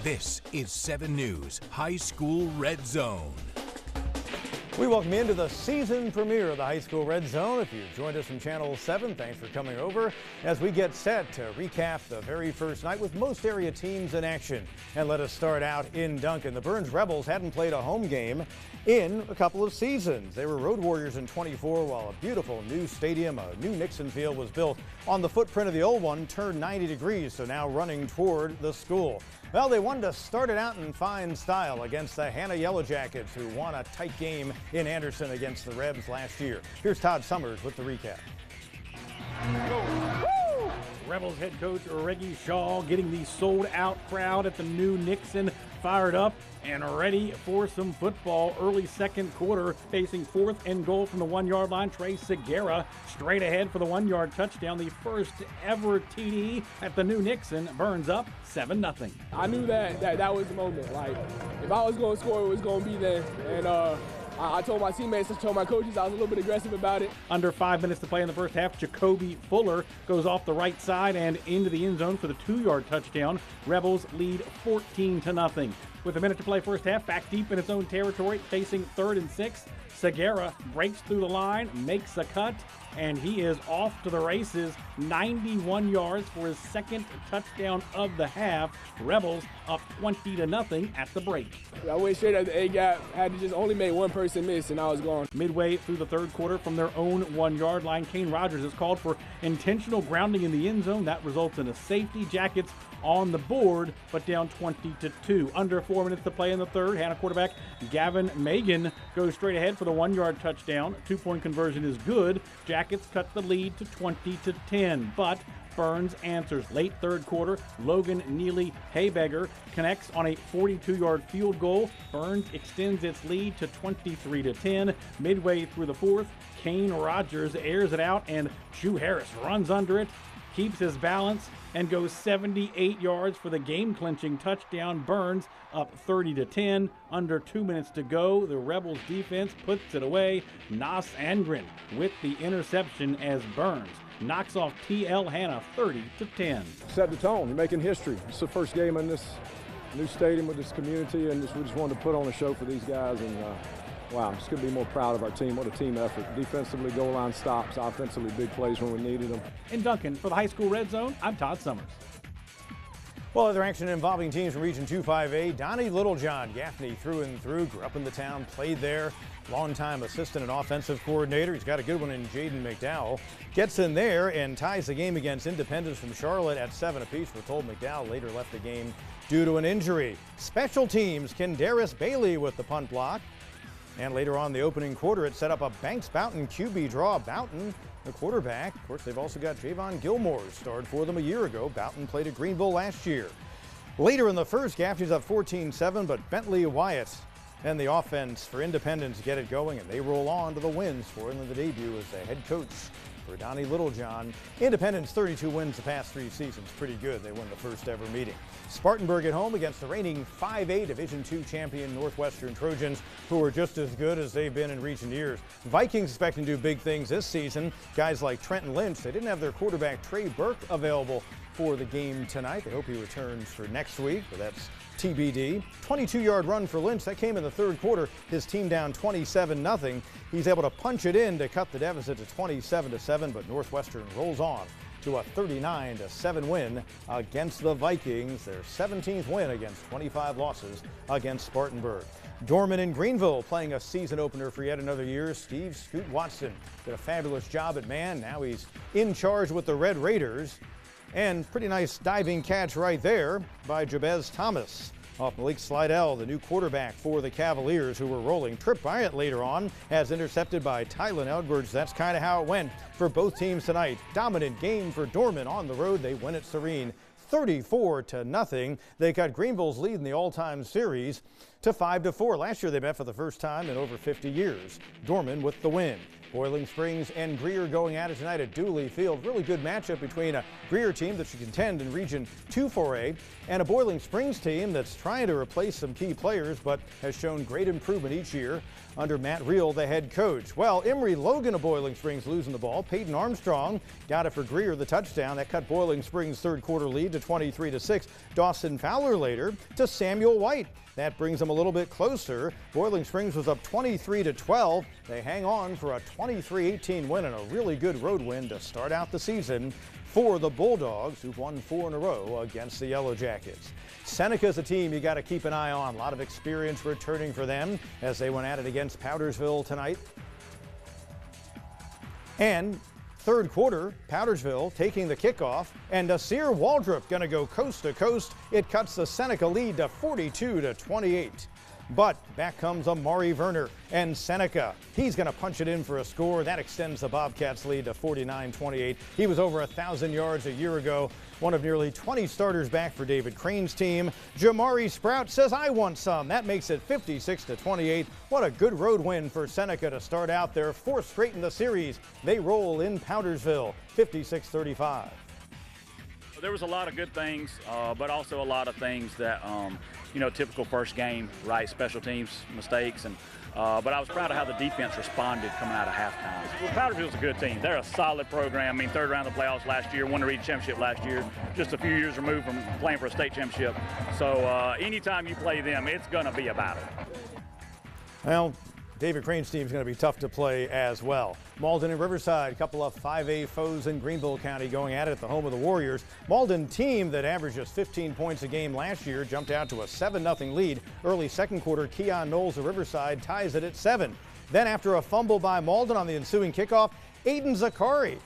This is 7 News High School Red Zone. We welcome you into the season premiere of the High School Red Zone. If you've joined us from Channel 7, thanks for coming over as we get set to recap the very first night with most area teams in action. And let us start out in Duncan. The Burns Rebels hadn't played a home game in a couple of seasons. They were road warriors in 24 while a beautiful new stadium, a new Nixon Field, was built on the footprint of the old one, turned 90 degrees, so now running toward the school. Well, they wanted to start it out in fine style against the Hannah Yellow Jackets, who won a tight game in Anderson against the Rebs last year. Here's Todd Summers with the recap. Rebels head coach Reggie Shaw getting the sold-out crowd at the new Nixon fired up and ready for some football. Early second quarter, facing 4th and goal from the 1-yard line. Trey Segura straight ahead for the 1-yard touchdown. The first ever TD at the new Nixon. Burns up 7-0. I knew that was the moment. Like, if I was going to score, it was going to be there. And I told my teammates, I told my coaches I was a little bit aggressive about it. Under 5 minutes to play in the first half, Jacoby Fuller goes off the right side and into the end zone for the 2-yard touchdown. Rebels lead 14-0. With a minute to play first half, back deep in its own territory, facing 3rd and 6. Segura breaks through the line, makes a cut, and he is off to the races. 91 yards for his second touchdown of the half. Rebels up 20-0 at the break. I went straight at the A-gap, had to just only make one person miss, and I was gone. Midway through the third quarter from their own 1-yard line, Kane Rogers is called for intentional grounding in the end zone. That results in a safety. Jackets on the board, but down 20-2. Under 4 minutes to play in the third. Hannah quarterback Gavin Megan goes straight ahead for the 1-yard touchdown. 2-point conversion is good. Jackets cut the lead to 20-10, but Burns answers. Late third quarter, Logan Neely Haybegger connects on a 42-yard field goal. Burns extends its lead to 23-10. Midway through the fourth, Kane Rogers airs it out, and Drew Harris runs under it, keeps his balance, and goes 78 yards for the game-clinching touchdown. Burns up 30-10. Under 2 minutes to go, the Rebels defense puts it away. Nas Angren with the interception as Burns knocks off TL Hannah 30-10. Set the tone. You're making history. It's the first game in this new stadium with this community, and we just wanted to put on a show for these guys. And wow, just couldn't be more proud of our team. What a team effort. Defensively, goal line stops. Offensively, big plays when we needed them. In Duncan, for the High School Red Zone, I'm Todd Summers. Well, other action involving teams from Region 2-5A. Donnie Littlejohn, Gaffney through and through, grew up in the town, played there. Longtime assistant and offensive coordinator. He's got a good one in Jaden McDowell. Gets in there and ties the game against Independence from Charlotte at 7 apiece. We're told McDowell later left the game due to an injury. Special teams, Kendaris Bailey with the punt block. And later on in the opening quarter, it set up a Banks Boughton QB draw. Boughton, the quarterback. Of course, they've also got Javon Gilmore, starred for them a year ago. Boughton played at Greenville last year. Later in the first, Gaffney's up 14-7, but Bentley Wyatt and the offense for Independence get it going, and they roll on to the wins for the debut as the head coach for Donnie Littlejohn. Independence 32 wins the past 3 seasons. Pretty good. They won the first ever meeting. Spartanburg at home against the reigning 5A Division II champion Northwestern Trojans, who are just as good as they've been in recent years. Vikings expecting to do big things this season. Guys like Trenton Lynch, they didn't have their quarterback Trey Burke available for the game tonight. They hope he returns for next week, but that's TBD. 22-yard run for Lynch. That came in the third quarter. His team down 27-0. He's able to punch it in to cut the deficit to 27-7, but Northwestern rolls on to a 39-7 win against the Vikings. Their 17th win against 25 losses against Spartanburg. Dorman in Greenville playing a season opener for yet another year. Steve Scoot Watson did a fabulous job at man. Now he's in charge with the Red Raiders. And pretty nice diving catch right there by Jabez Thomas off Malik Slidell, the new quarterback for the Cavaliers, who were rolling. Trip Bryant later on has intercepted by Tylen Edwards. That's kind of how it went for both teams tonight. Dominant game for Dorman on the road. They win it serene 34-0. They cut Greenville's lead in the all-time series to 5-4. Last year they met for the first time in over 50 years. Dorman with the win. Boiling Springs and Greer going at it tonight at Dooley Field. Really good matchup between a Greer team that should contend in Region 2 4A and a Boiling Springs team that's trying to replace some key players but has shown great improvement each year under Matt Reel, the head coach. Well, Emery Logan of Boiling Springs losing the ball. Peyton Armstrong got it for Greer, the touchdown. That cut Boiling Springs' third quarter lead to 23-6. Dawson Fowler later to Samuel White. That brings them a little bit closer. Boiling Springs was up 23-12. They hang on for a 23-18 win and a really good road win to start out the season for the Bulldogs, who've won 4 in a row against the Yellow Jackets. Seneca's a team you got to keep an eye on. A lot of experience returning for them as they went at it against Powdersville tonight. And third quarter, Powdersville taking the kickoff, and Nasir Waldrop going to go coast to coast. It cuts the Seneca lead to 42-28. But back comes Amari Werner and Seneca. He's going to punch it in for a score. That extends the Bobcats lead to 49-28. He was over 1,000 yards a year ago. One of nearly 20 starters back for David Crane's team. Jamari Sprout says, I want some. That makes it 56-28. What a good road win for Seneca to start out their 4th straight in the series. They roll in Powdersville, 56-35. There was a lot of good things, but also a lot of things that, typical first game, right? Special teams mistakes, but I was proud of how the defense responded coming out of halftime. Well, Powdersville's a good team. They're a solid program. I mean, third round of the playoffs last year, won the region championship last year, just a few years removed from playing for a state championship. So anytime you play them, it's going to be a battle. Well, David Crane's team is going to be tough to play as well. Malden and Riverside, a couple of 5A foes in Greenville County going at it at the home of the Warriors. Malden team that averaged just 15 points a game last year jumped out to a 7-0 lead. Early second quarter, Keon Knowles of Riverside ties it at 7. Then after a fumble by Malden on the ensuing kickoff, Aiden Zakari.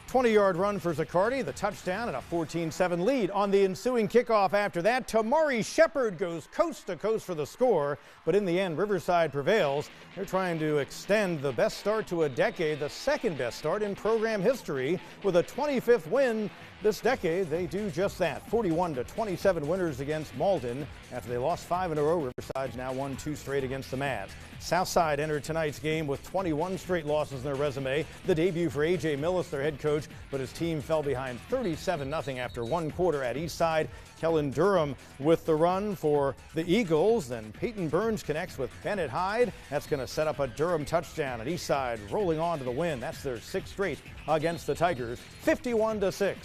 20-yard run for Zaccardi, the touchdown, and a 14-7 lead. On the ensuing kickoff after that, Tamari Shepard goes coast to coast for the score, but in the end, Riverside prevails. They're trying to extend the best start to a decade, the second best start in program history. With a 25th win this decade, they do just that. 41-27 winners against Malden. After they lost 5 in a row, Riverside's now won 2 straight against the Mavs. Southside entered tonight's game with 21 straight losses in their resume. The debut for A.J. Millis, their head coach, but his team fell behind 37-0 after 1 quarter at Eastside. Kellen Durham with the run for the Eagles. Then Peyton Burns connects with Bennett Hyde. That's going to set up a Durham touchdown. And Eastside rolling on to the win. That's their 6th straight against the Tigers, 51-6.